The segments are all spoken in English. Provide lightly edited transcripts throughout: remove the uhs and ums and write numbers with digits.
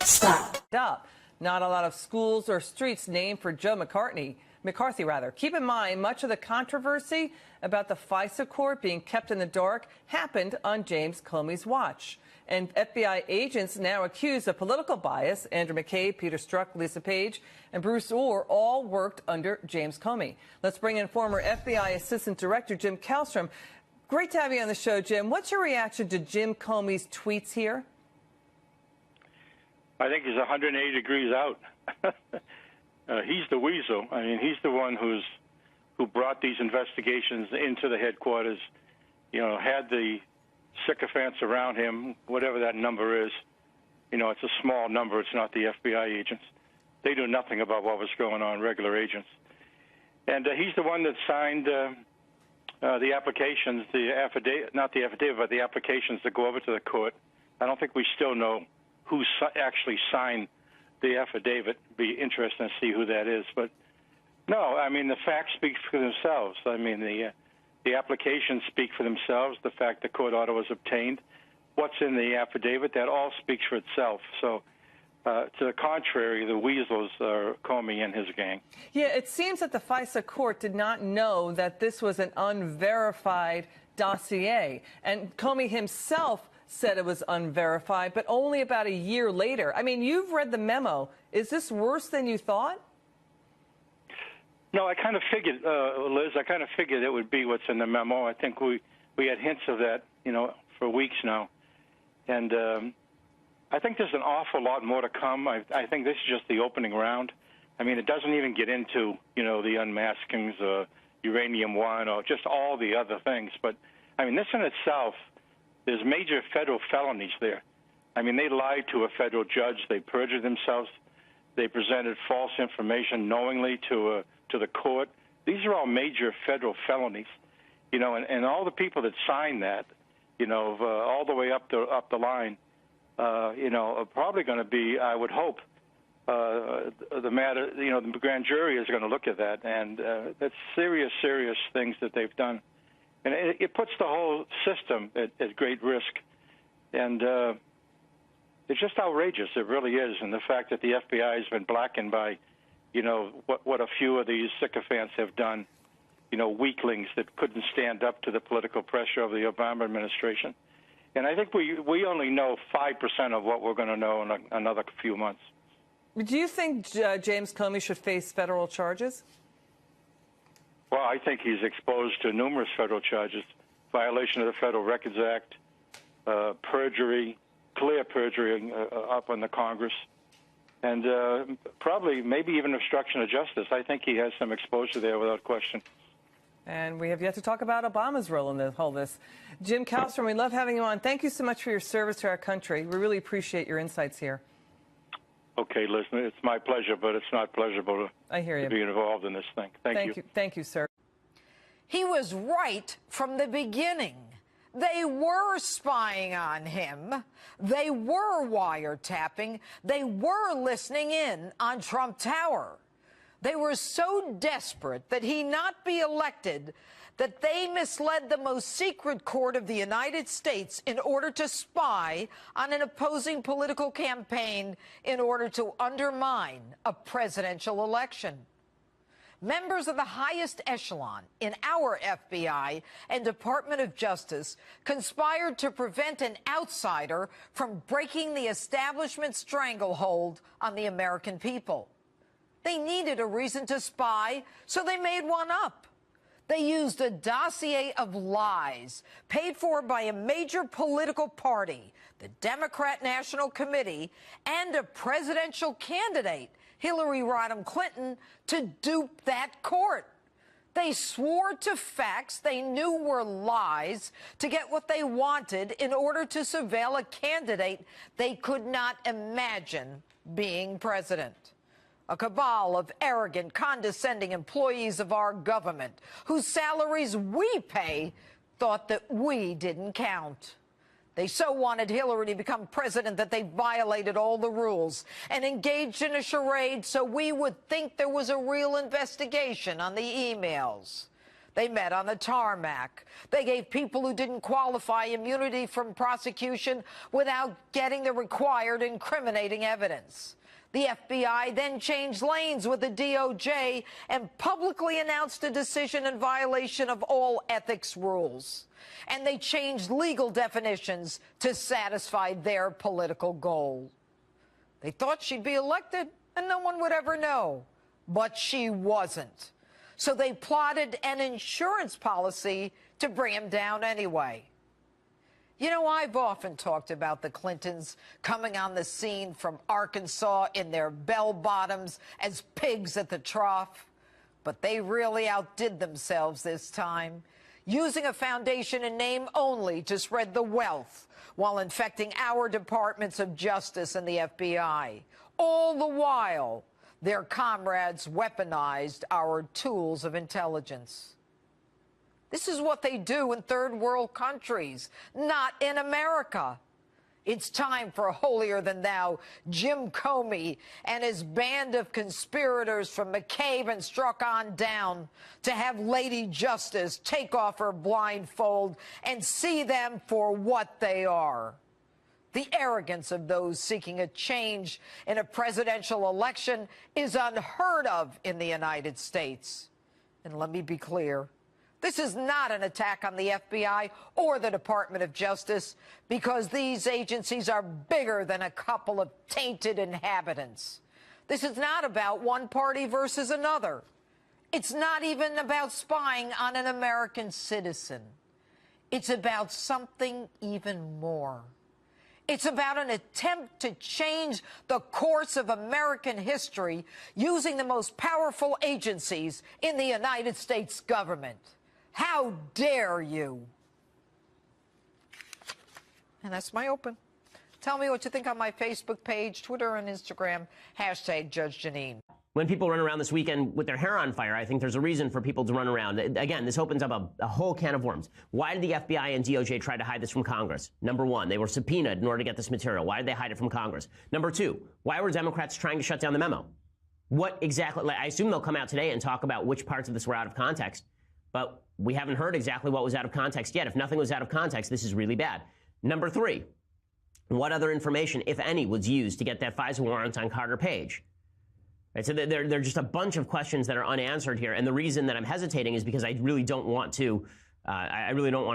Stop. Up. Not a lot of schools or streets named for Joe McCarthy. Keep in mind, much of the controversy about the Fisa court being kept in the dark happened on James Comey's watch. And FBI agents now accused of political bias. Andrew McCabe, Peter Strzok, Lisa Page, and Bruce Orr all worked under James Comey. Let's bring in former FBI Assistant Director Jim Kallstrom. Great to have you on the show, Jim. What's your reaction to Jim Comey's tweets here? I think he's 180 degrees out. He's the weasel. I mean, he's the one who brought these investigations into the headquarters, had the sycophants around him, whatever that number is. It's a small number. It's not the FBI agents. They knew nothing about what was going on, regular agents. And he's the one that signed the applications, not the affidavit, but the applications that go over to the court. I don't think we still know who actually signed the affidavit. Be interesting to see who that is. But no, I mean, the facts speak for themselves. I mean, the applications speak for themselves. The fact the court order was obtained, what's in the affidavit, that all speaks for itself. So to the contrary, the weasels are Comey and his gang. Yeah, it seems that the Fisa court did not know that this was an unverified dossier. And Comey himself said it was unverified, but only about a year later. I mean, you've read the memo. Is this worse than you thought? No, I kind of figured, Liz, it would be what's in the memo. I think we had hints of that, for weeks now. And I think there's an awful lot more to come. I think this is just the opening round. I mean, it doesn't even get into, the unmaskings, Uranium One, or just all the other things. But, I mean, this in itself, there's major federal felonies there. I mean, they lied to a federal judge. They perjured themselves. They presented false information knowingly to the court. These are all major federal felonies, and all the people that signed that, all the way up the line, are probably going to be, I would hope, the matter. The grand jury is going to look at that, and that's serious things that they've done. And it puts the whole system at great risk. And it's just outrageous. It really is. And the fact that the FBI has been blackened by, what a few of these sycophants have done, weaklings that couldn't stand up to the political pressure of the Obama administration. And I think we only know 5% of what we're going to know in another few months. Do you think James Comey should face federal charges? Well, I think he's exposed to numerous federal charges: violation of the Federal Records Act, perjury, clear perjury up in the Congress, and probably maybe even obstruction of justice. I think he has some exposure there without question. And we have yet to talk about Obama's role in all this. Jim Kallstrom, we love having you on. Thank you so much for your service to our country. We really appreciate your insights here. Okay, listen, it's my pleasure, but it's not pleasurable to be involved in this thing. Thank you. Thank you, sir. He was right from the beginning. They were spying on him. They were wiretapping. They were listening in on Trump Tower. They were so desperate that he not be elected that they misled the most secret court of the United States in order to spy on an opposing political campaign in order to undermine a presidential election. Members of the highest echelon in our FBI and Department of Justice conspired to prevent an outsider from breaking the establishment stranglehold on the American people. They needed a reason to spy, so they made one up. They used a dossier of lies paid for by a major political party, the Democrat National Committee, and a presidential candidate, Hillary Rodham Clinton, to dupe that court. They swore to facts they knew were lies to get what they wanted in order to surveil a candidate they could not imagine being president. A cabal of arrogant, condescending employees of our government whose salaries we pay thought that we didn't count. They so wanted Hillary to become president that they violated all the rules and engaged in a charade so we would think there was a real investigation on the emails. They met on the tarmac. They gave people who didn't qualify immunity from prosecution without getting the required incriminating evidence. The FBI then changed lanes with the DOJ and publicly announced a decision in violation of all ethics rules. And they changed legal definitions to satisfy their political goal. They thought she'd be elected and no one would ever know. But she wasn't. So they plotted an insurance policy to bring him down anyway. You know, I've often talked about the Clintons coming on the scene from Arkansas in their bell-bottoms as pigs at the trough. But they really outdid themselves this time, using a foundation in name only to spread the wealth while infecting our departments of justice and the FBI. All the while, their comrades weaponized our tools of intelligence. This is what they do in third world countries, not in America. It's time for holier-than-thou Jim Comey and his band of conspirators from McCabe and Strzok on down to have Lady Justice take off her blindfold and see them for what they are. The arrogance of those seeking a change in a presidential election is unheard of in the United States. And let me be clear. This is not an attack on the FBI or the Department of Justice, because these agencies are bigger than a couple of tainted inhabitants. This is not about one party versus another. It's not even about spying on an American citizen. It's about something even more. It's about an attempt to change the course of American history using the most powerful agencies in the United States government. How dare you? And that's my open. Tell me what you think on my Facebook page, Twitter, and Instagram, hashtag Judge Jeanine. When people run around this weekend with their hair on fire, I think there's a reason for people to run around. Again, this opens up a whole can of worms. Why did the FBI and DOJ try to hide this from Congress? Number one, they were subpoenaed in order to get this material. Why did they hide it from Congress? Number two, why were Democrats trying to shut down the memo? What exactly? I assume they'll come out today and talk about which parts of this were out of context. But we haven't heard exactly what was out of context yet. If nothing was out of context, this is really bad. Number three, what other information, if any, was used to get that FISA warrant on Carter Page? Right, so there are just a bunch of questions that are unanswered here. And the reason that I'm hesitating is because I really don't want to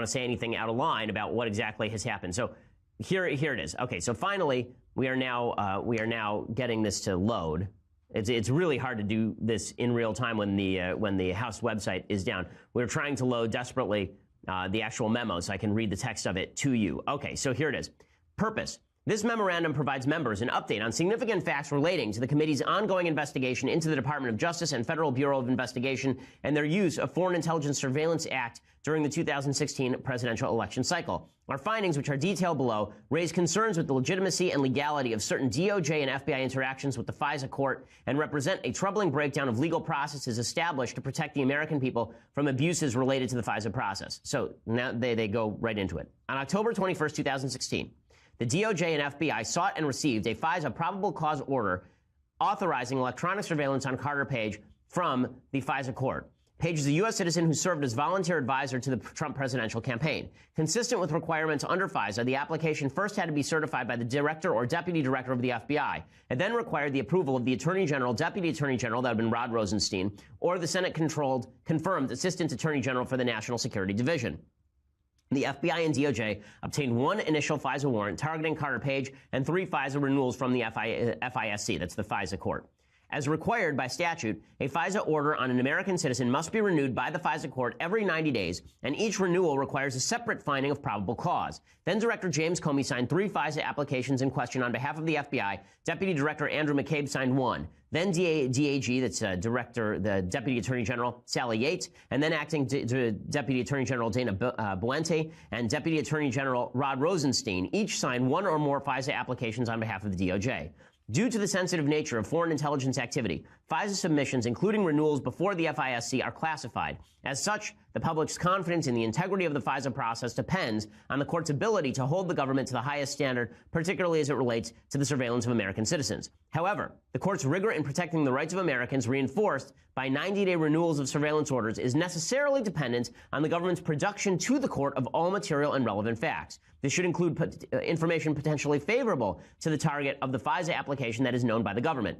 say anything out of line about what exactly has happened. So here it is. Okay, so finally, we are now getting this to load. It's really hard to do this in real time when the House website is down. We're trying to load desperately the actual memo so I can read the text of it to you. Okay, so here it is. Purpose. This memorandum provides members an update on significant facts relating to the committee's ongoing investigation into the Department of Justice and Federal Bureau of Investigation and their use of Foreign Intelligence Surveillance Act during the 2016 presidential election cycle. Our findings, which are detailed below, raise concerns with the legitimacy and legality of certain DOJ and FBI interactions with the FISA court and represent a troubling breakdown of legal processes established to protect the American people from abuses related to the FISA process. So now they go right into it. On October 21st, 2016, the DOJ and FBI sought and received a FISA probable cause order authorizing electronic surveillance on Carter Page from the FISA court. Page is a U.S. citizen who served as volunteer advisor to the Trump presidential campaign. Consistent with requirements under FISA, the application first had to be certified by the director or deputy director of the FBI. It then required the approval of the Attorney General, Deputy Attorney General, that would have been Rod Rosenstein, or the Senate-confirmed Assistant Attorney General for the National Security Division. The FBI and DOJ obtained one initial FISA warrant targeting Carter Page and 3 FISA renewals from the FISC, that's the FISA court. As required by statute, a FISA order on an American citizen must be renewed by the FISA court every 90 days, and each renewal requires a separate finding of probable cause. Then Director James Comey signed 3 FISA applications in question on behalf of the FBI. Deputy Director Andrew McCabe signed 1. Then DAG, that's the Deputy Attorney General Sally Yates, and then Acting Deputy Attorney General Dana Buente and Deputy Attorney General Rod Rosenstein each signed 1 or more FISA applications on behalf of the DOJ. Due to the sensitive nature of foreign intelligence activity, FISA submissions, including renewals before the FISC, are classified. As such, The public's confidence in the integrity of the FISA process depends on the court's ability to hold the government to the highest standard, particularly as it relates to the surveillance of American citizens. However, the court's rigor in protecting the rights of Americans, reinforced by 90-day renewals of surveillance orders, is necessarily dependent on the government's production to the court of all material and relevant facts. This should include information potentially favorable to the target of the FISA application that is known by the government.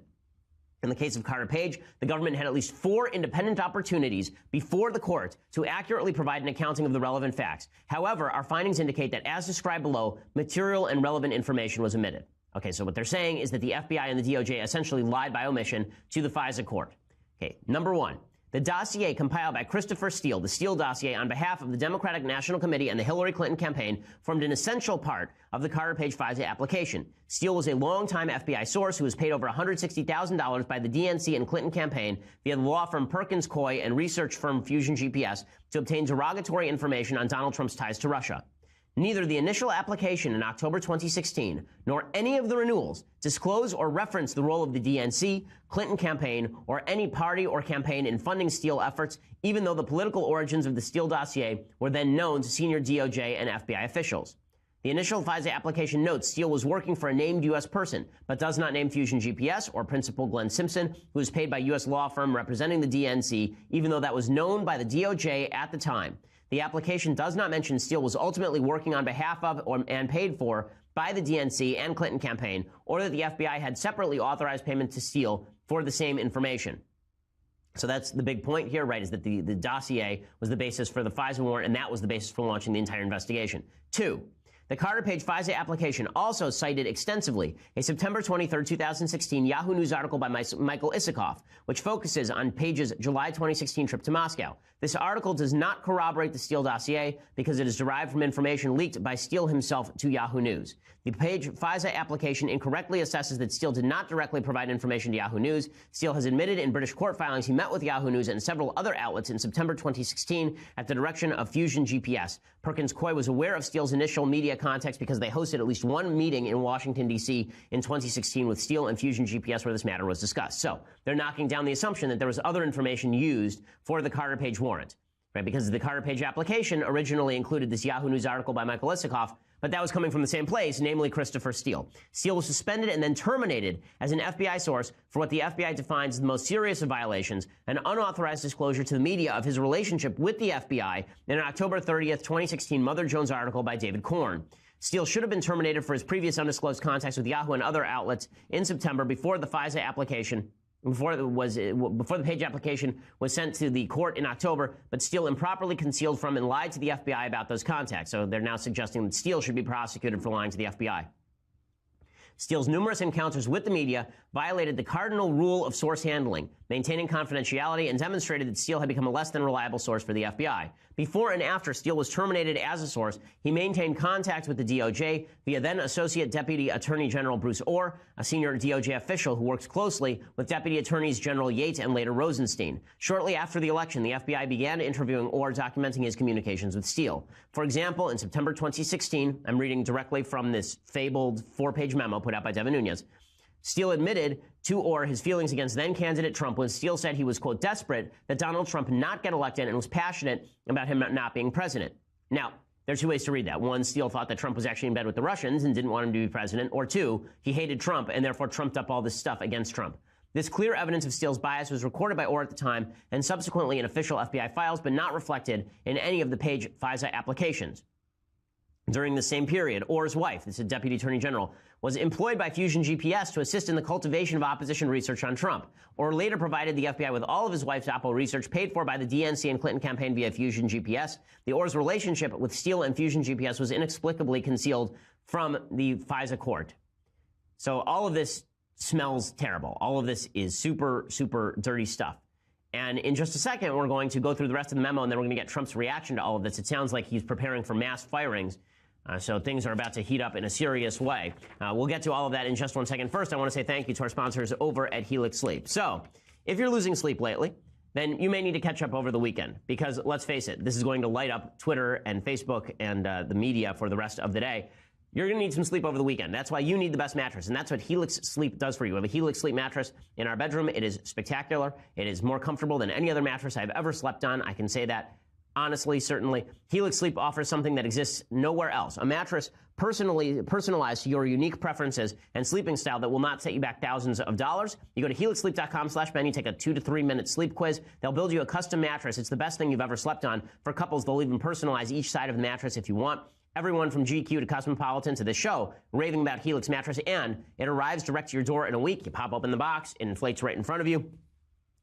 In the case of Carter Page, the government had at least 4 independent opportunities before the court to accurately provide an accounting of the relevant facts. However, our findings indicate that, as described below, material and relevant information was omitted. Okay, so what they're saying is that the FBI and the DOJ essentially lied by omission to the FISA court. Okay, number 1. The dossier compiled by Christopher Steele, the Steele dossier, on behalf of the Democratic National Committee and the Hillary Clinton campaign, formed an essential part of the Carter Page FISA application. Steele was a longtime FBI source who was paid over $160,000 by the DNC and Clinton campaign via the law firm Perkins Coie and research firm Fusion GPS to obtain derogatory information on Donald Trump's ties to Russia. Neither the initial application in October 2016 nor any of the renewals disclose or reference the role of the DNC, Clinton campaign, or any party or campaign in funding Steele efforts, even though the political origins of the Steele dossier were then known to senior DOJ and FBI officials. The initial FISA application notes Steele was working for a named U.S. person, but does not name Fusion GPS or Principal Glenn Simpson, who was paid by U.S. law firm representing the DNC, even though that was known by the DOJ at the time. The application does not mention Steele was ultimately working on behalf of and paid for by the DNC and Clinton campaign, or that the FBI had separately authorized payment to Steele for the same information. So that's the big point here, right, is that the dossier was the basis for the FISA warrant, and that was the basis for launching the entire investigation. 2. The Carter Page FISA application also cited extensively a September 23, 2016 Yahoo News article by Michael Isikoff, which focuses on Page's July 2016 trip to Moscow. This article does not corroborate the Steele dossier because it is derived from information leaked by Steele himself to Yahoo News. The Page FISA application incorrectly assesses that Steele did not directly provide information to Yahoo News. Steele has admitted in British court filings he met with Yahoo News and several other outlets in September 2016 at the direction of Fusion GPS. Perkins Coie was aware of Steele's initial media contacts because they hosted at least one meeting in Washington, D.C. in 2016 with Steele and Fusion GPS where this matter was discussed. So they're knocking down the assumption that there was other information used for the Carter Page warrant, right? Because the Carter Page application originally included this Yahoo News article by Michael Isikoff, but that was coming from the same place, namely Christopher Steele. Steele was suspended and then terminated as an FBI source for what the FBI defines as the most serious of violations, an unauthorized disclosure to the media of his relationship with the FBI in an October 30th, 2016 Mother Jones article by David Korn. Steele should have been terminated for his previous undisclosed contacts with Yahoo and other outlets in September before the FISA application before the Page application was sent to the court in October, but Steele improperly concealed from and lied to the FBI about those contacts. So they're now suggesting that Steele should be prosecuted for lying to the FBI. Steele's numerous encounters with the media violated the cardinal rule of source handling, maintaining confidentiality, and demonstrated that Steele had become a less than reliable source for the FBI. Before and after Steele was terminated as a source, he maintained contact with the DOJ via then Associate Deputy Attorney General Bruce Orr, a senior DOJ official who worked closely with Deputy Attorneys General Yates and later Rosenstein. Shortly after the election, the FBI began interviewing Orr, documenting his communications with Steele. For example, in September 2016, I'm reading directly from this fabled 4-page memo put out by Devin Nunes, Steele admitted to Orr his feelings against then-candidate Trump when Steele said he was, quote, desperate that Donald Trump not get elected and was passionate about him not being president. Now, there are two ways to read that. One, Steele thought that Trump was actually in bed with the Russians and didn't want him to be president. Or two, he hated Trump and therefore trumped up all this stuff against Trump. This clear evidence of Steele's bias was recorded by Orr at the time and subsequently in official FBI files, but not reflected in any of the Page FISA applications. During the same period, Orr's wife, this is Deputy Attorney General, was employed by Fusion GPS to assist in the cultivation of opposition research on Trump. Orr later provided the FBI with all of his wife's Oppo research paid for by the DNC and Clinton campaign via Fusion GPS. The Orr's relationship with Steele and Fusion GPS was inexplicably concealed from the FISA court. So all of this smells terrible. All of this is super, super dirty stuff. And in just a second, we're going to go through the rest of the memo, and then we're going to get Trump's reaction to all of this. It sounds like he's preparing for mass firings. So things are about to heat up in a serious way. We'll get to all of that in just one second. First, I want to say thank you to our sponsors over at Helix Sleep. So if you're losing sleep lately, then you may need to catch up over the weekend because, let's face it, this is going to light up Twitter and Facebook and the media for the rest of the day. You're going to need some sleep over the weekend. That's why you need the best mattress, and that's what Helix Sleep does for you. We have a Helix Sleep mattress in our bedroom. It is spectacular. It is more comfortable than any other mattress I've ever slept on. I can say that Honestly, certainly. Helix Sleep offers something that exists nowhere else. A mattress personalized to your unique preferences and sleeping style that will not set you back thousands of dollars. You go to helixsleep.com/Ben, you take a 2 to 3 minute sleep quiz. They'll build you a custom mattress. It's the best thing you've ever slept on. For couples, they'll even personalize each side of the mattress if you want. Everyone from GQ to Cosmopolitan to the show raving about Helix mattress, and it arrives direct to your door in a week. You pop open the box, it inflates right in front of you.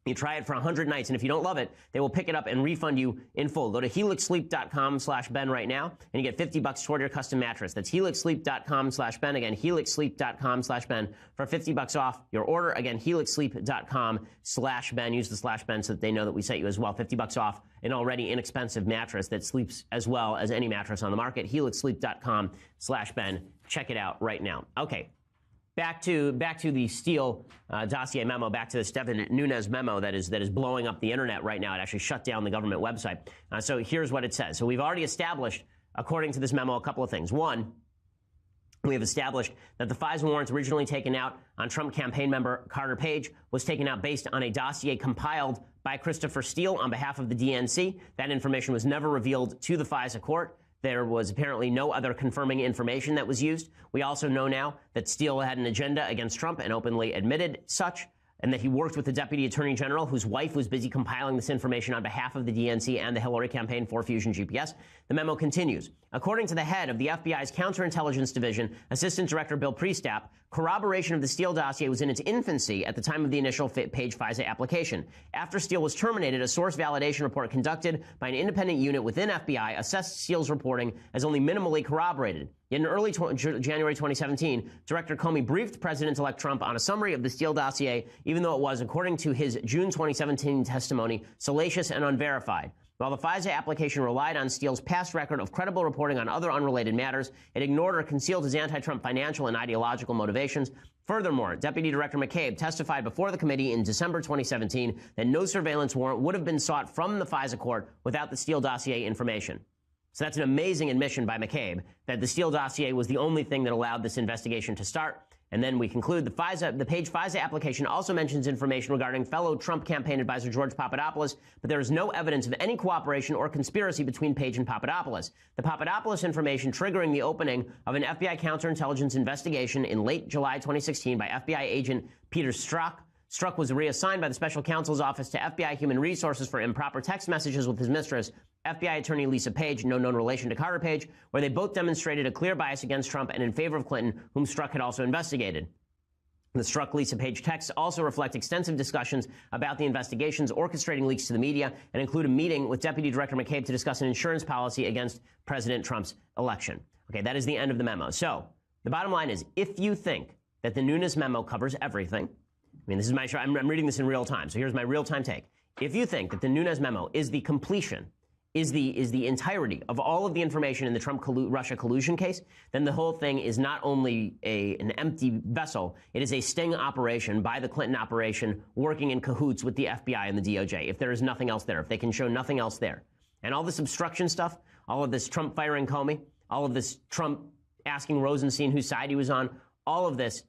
You try it for 100 nights, and if you don't love it, they will pick it up and refund you in full. Go to helixsleep.com/Ben right now, and you get $50 toward your custom mattress. That's helixsleep.com/Ben. Again, helixsleep.com/Ben for $50 off your order. Again, helixsleep.com/Ben. Use the /Ben so that they know that we sent you as well. $50 off an already inexpensive mattress that sleeps as well as any mattress on the market. helixsleep.com/Ben. Check it out right now. Okay. Back to the Steele dossier memo, back to the Stephen Nunes memo that is blowing up the internet right now. It actually shut down the government website. So here's what it says. So we've already established, according to this memo, a couple of things. One, we have established that the FISA warrant originally taken out on Trump campaign member Carter Page was taken out based on a dossier compiled by Christopher Steele on behalf of the DNC. That information was never revealed to the FISA court. There was apparently no other confirming information that was used. We also know now that Steele had an agenda against Trump and openly admitted such, and that he worked with the Deputy Attorney General, whose wife was busy compiling this information on behalf of the DNC and the Hillary campaign for Fusion GPS. The memo continues. According to the head of the FBI's Counterintelligence Division, Assistant Director Bill Priestap, corroboration of the Steele dossier was in its infancy at the time of the initial Page FISA application. After Steele was terminated, a source validation report conducted by an independent unit within FBI assessed Steele's reporting as only minimally corroborated. Yet in early January 2017, Director Comey briefed President-elect Trump on a summary of the Steele dossier, even though it was, according to his June 2017 testimony, salacious and unverified. While the FISA application relied on Steele's past record of credible reporting on other unrelated matters, it ignored or concealed his anti-Trump financial and ideological motivations. Furthermore, Deputy Director McCabe testified before the committee in December 2017 that no surveillance warrant would have been sought from the FISA court without the Steele dossier information. So that's an amazing admission by McCabe that the Steele dossier was the only thing that allowed this investigation to start. And then we conclude the Page FISA application also mentions information regarding fellow Trump campaign advisor George Papadopoulos, but there is no evidence of any cooperation or conspiracy between Page and Papadopoulos. The Papadopoulos information triggering the opening of an FBI counterintelligence investigation in late July 2016 by FBI agent Peter Strzok. Strzok was reassigned by the special counsel's office to FBI Human Resources for improper text messages with his mistress, FBI attorney Lisa Page, no known relation to Carter Page, where they both demonstrated a clear bias against Trump and in favor of Clinton, whom Strzok had also investigated. The Strzok-Lisa Page texts also reflect extensive discussions about the investigations, orchestrating leaks to the media, and include a meeting with Deputy Director McCabe to discuss an insurance policy against President Trump's election. Okay, that is the end of the memo. So the bottom line is, if you think that the Nunes memo covers everything, I mean, this is my show. I'm reading this in real time, so here's my real-time take. If you think that the Nunes memo is the completion, is the entirety of all of the information in the Trump-Russia collusion case, then the whole thing is not only an empty vessel, it is a sting operation by the Clinton operation working in cahoots with the FBI and the DOJ, if there is nothing else there, if they can show nothing else there. And all this obstruction stuff, all of this Trump firing Comey, all of this Trump asking Rosenstein whose side he was on, all of this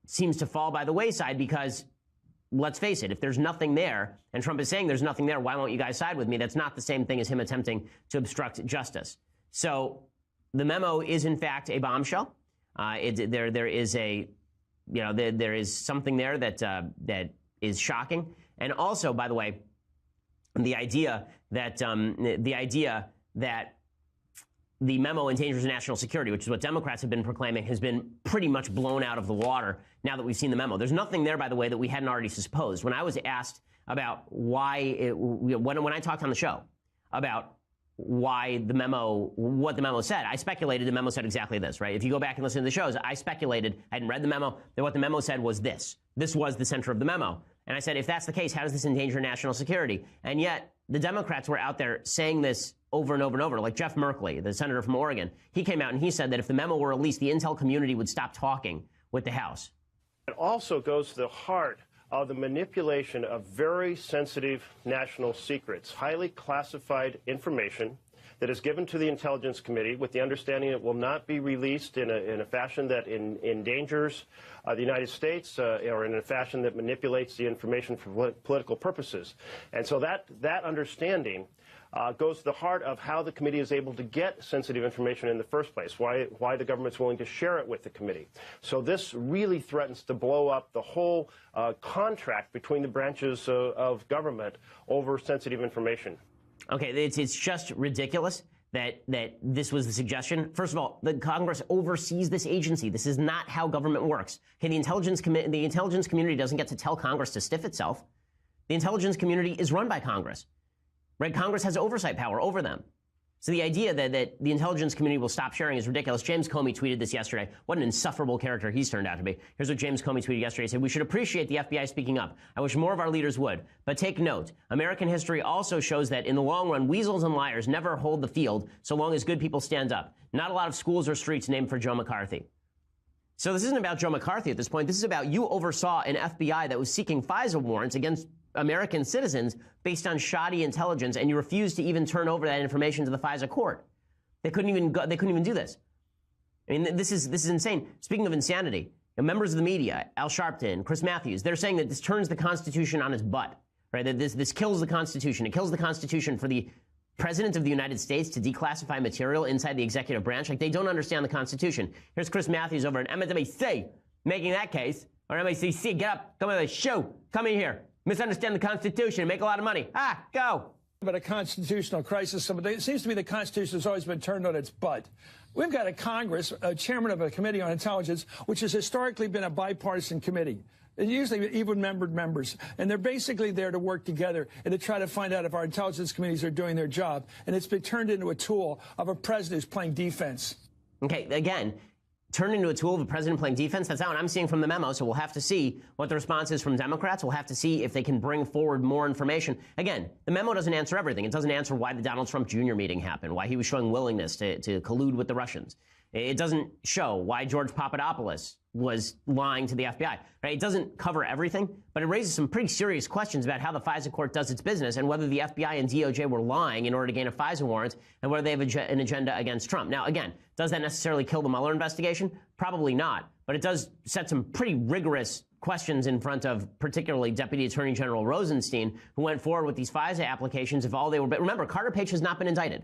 seems to fall by the wayside because, let's face it, if there's nothing there, and Trump is saying there's nothing there, why won't you guys side with me? That's not the same thing as him attempting to obstruct justice. So the memo is, in fact, a bombshell. There is something there that is shocking. And also, by the way, the idea that the memo endangers national security, which is what Democrats have been proclaiming, has been pretty much blown out of the water now that we've seen the memo. There's nothing there, by the way, that we hadn't already supposed. When I was asked about when I talked on the show about what the memo said, I speculated the memo said exactly this, right? If you go back and listen to the shows, I speculated, I hadn't read the memo, that what the memo said was this. This was the center of the memo. And I said, if that's the case, how does this endanger national security? And yet, the Democrats were out there saying this over and over and over. Like Jeff Merkley, the senator from Oregon, he came out and he said that if the memo were released, the intel community would stop talking with the House. It also goes to the heart of the manipulation of very sensitive national secrets, highly classified information that is given to the Intelligence Committee with the understanding it will not be released in a fashion that endangers the United States or in a fashion that manipulates the information for political purposes. And so that understanding goes to the heart of how the committee is able to get sensitive information in the first place, why the government's willing to share it with the committee. So this really threatens to blow up the whole contract between the branches of government over sensitive information. Okay, it's just ridiculous that this was the suggestion. First of all, the Congress oversees this agency. This is not how government works. Okay, the intelligence community doesn't get to tell Congress to stiff itself. The intelligence community is run by Congress, right? Congress has oversight power over them. So the idea that the intelligence community will stop sharing is ridiculous. James Comey tweeted this yesterday. What an insufferable character he's turned out to be. Here's what James Comey tweeted yesterday. He said, "We should appreciate the FBI speaking up. I wish more of our leaders would. But take note, American history also shows that in the long run, weasels and liars never hold the field so long as good people stand up. Not a lot of schools or streets named for Joe McCarthy." So this isn't about Joe McCarthy at this point. This is about you oversaw an FBI that was seeking FISA warrants against American citizens based on shoddy intelligence, and you refused to even turn over that information to the FISA court. They couldn't even do this. I mean, this is insane. Speaking of insanity, members of the media, Al Sharpton, Chris Matthews, they're saying that this turns the Constitution on its butt, right? That this kills the Constitution. It kills the Constitution for the President of the United States to declassify material inside the executive branch. Like, they don't understand the Constitution. Here's Chris Matthews over at MSNBC making that case, or MSNBC, get up, come on the show, come in here. Misunderstand the Constitution, make a lot of money. Go. But a constitutional crisis. It seems to me the Constitution has always been turned on its butt. We've got a Congress, a chairman of a committee on intelligence, which has historically been a bipartisan committee. Usually even-membered members. And they're basically there to work together and to try to find out if our intelligence committees are doing their job. And it's been turned into a tool of a president who's playing defense. Okay, again, turned into a tool of a president playing defense. That's not what I'm seeing from the memo, so we'll have to see what the response is from Democrats. We'll have to see if they can bring forward more information. Again, the memo doesn't answer everything. It doesn't answer why the Donald Trump Jr. meeting happened, why he was showing willingness to collude with the Russians. It doesn't show why George Papadopoulos was lying to the FBI. Right? It doesn't cover everything, but it raises some pretty serious questions about how the FISA court does its business and whether the FBI and DOJ were lying in order to gain a FISA warrant and whether they have an agenda against Trump. Now, again, does that necessarily kill the Mueller investigation? Probably not, but it does set some pretty rigorous questions in front of particularly Deputy Attorney General Rosenstein, who went forward with these FISA applications if all they were. But remember, Carter Page has not been indicted.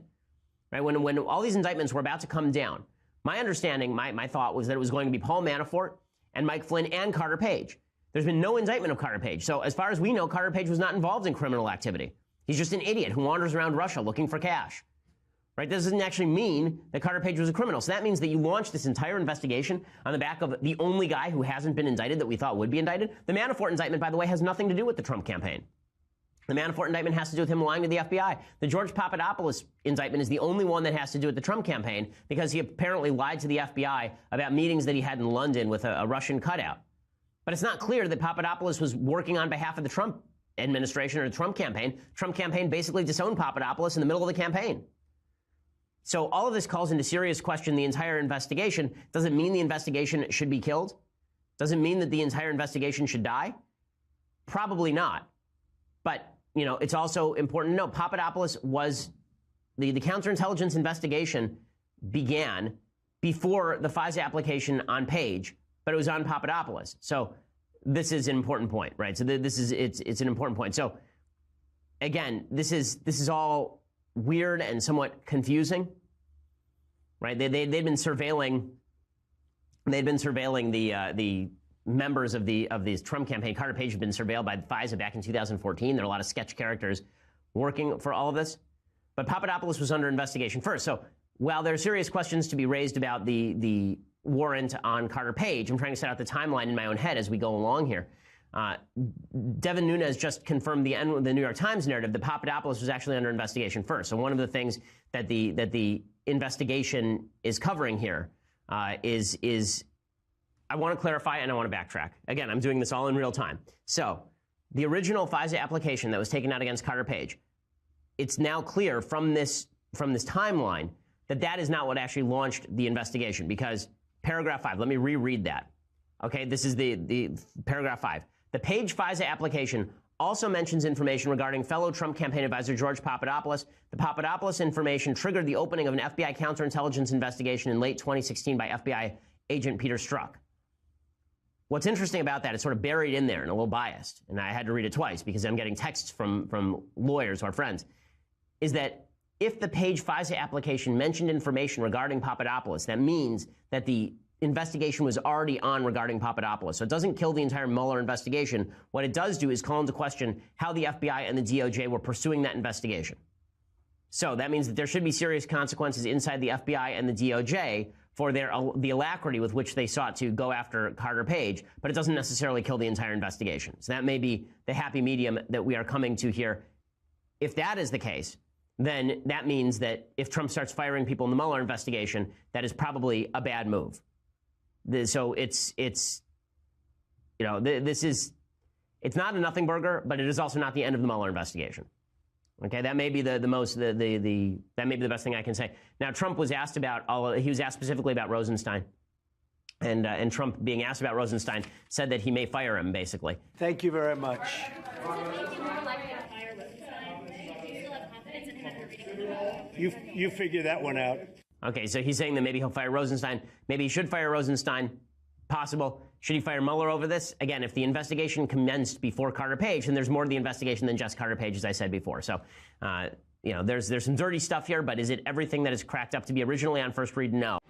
Right? When all these indictments were about to come down, my understanding, my thought was that it was going to be Paul Manafort and Mike Flynn and Carter Page. There's been no indictment of Carter Page. So as far as we know, Carter Page was not involved in criminal activity. He's just an idiot who wanders around Russia looking for cash. Right? This doesn't actually mean that Carter Page was a criminal. So that means that you launched this entire investigation on the back of the only guy who hasn't been indicted that we thought would be indicted. The Manafort indictment, by the way, has nothing to do with the Trump campaign. The Manafort indictment has to do with him lying to the FBI. The George Papadopoulos indictment is the only one that has to do with the Trump campaign because he apparently lied to the FBI about meetings that he had in London with a Russian cutout. But it's not clear that Papadopoulos was working on behalf of the Trump administration or the Trump campaign. Trump campaign basically disowned Papadopoulos in the middle of the campaign. So all of this calls into serious question the entire investigation. Does it mean the investigation should be killed? Does it mean that the entire investigation should die? Probably not. But you know, it's also important to note Papadopoulos was the counterintelligence investigation began before the FISA application on Page, but it was on Papadopoulos. So this is an important point, right? So it's an important point. So again, this is all weird and somewhat confusing, right? They'd been surveilling the members of the Trump campaign. Carter Page had been surveilled by FISA back in 2014. There are a lot of sketch characters working for all of this. But Papadopoulos was under investigation first. So while there are serious questions to be raised about the warrant on Carter Page, I'm trying to set out the timeline in my own head as we go along here. Devin Nunes just confirmed the New York Times narrative that Papadopoulos was actually under investigation first. So one of the things that the investigation is covering here is I want to clarify and I want to backtrack. Again, I'm doing this all in real time. So the original FISA application that was taken out against Carter Page, it's now clear from this timeline that is not what actually launched the investigation, because paragraph 5, let me reread that. Okay, this is the paragraph 5. The Page FISA application also mentions information regarding fellow Trump campaign advisor George Papadopoulos. The Papadopoulos information triggered the opening of an FBI counterintelligence investigation in late 2016 by FBI agent Peter Strzok. What's interesting about that is sort of buried in there and a little biased, and I had to read it twice because I'm getting texts from lawyers or friends. is that if the Page FISA application mentioned information regarding Papadopoulos, that means that the investigation was already on regarding Papadopoulos. So it doesn't kill the entire Mueller investigation. What it does do is call into question how the FBI and the DOJ were pursuing that investigation. So that means that there should be serious consequences inside the FBI and the DOJ for the alacrity with which they sought to go after Carter Page, but it doesn't necessarily kill the entire investigation. So that may be the happy medium that we are coming to here. If that is the case, then that means that if Trump starts firing people in the Mueller investigation, that is probably a bad move. So it's not a nothing burger, but it is also not the end of the Mueller investigation. Okay, that may be that may be the best thing I can say. Now, Trump was asked he was asked specifically about Rosenstein, and Trump, being asked about Rosenstein, said that he may fire him, basically. Thank you very much. You figure that one out. Okay, so he's saying that maybe he'll fire Rosenstein. Maybe he should fire Rosenstein. Possible. Should he fire Mueller over this? Again, if the investigation commenced before Carter Page, then there's more to the investigation than just Carter Page, as I said before. So, there's some dirty stuff here, but is it everything that is cracked up to be originally on first read? No.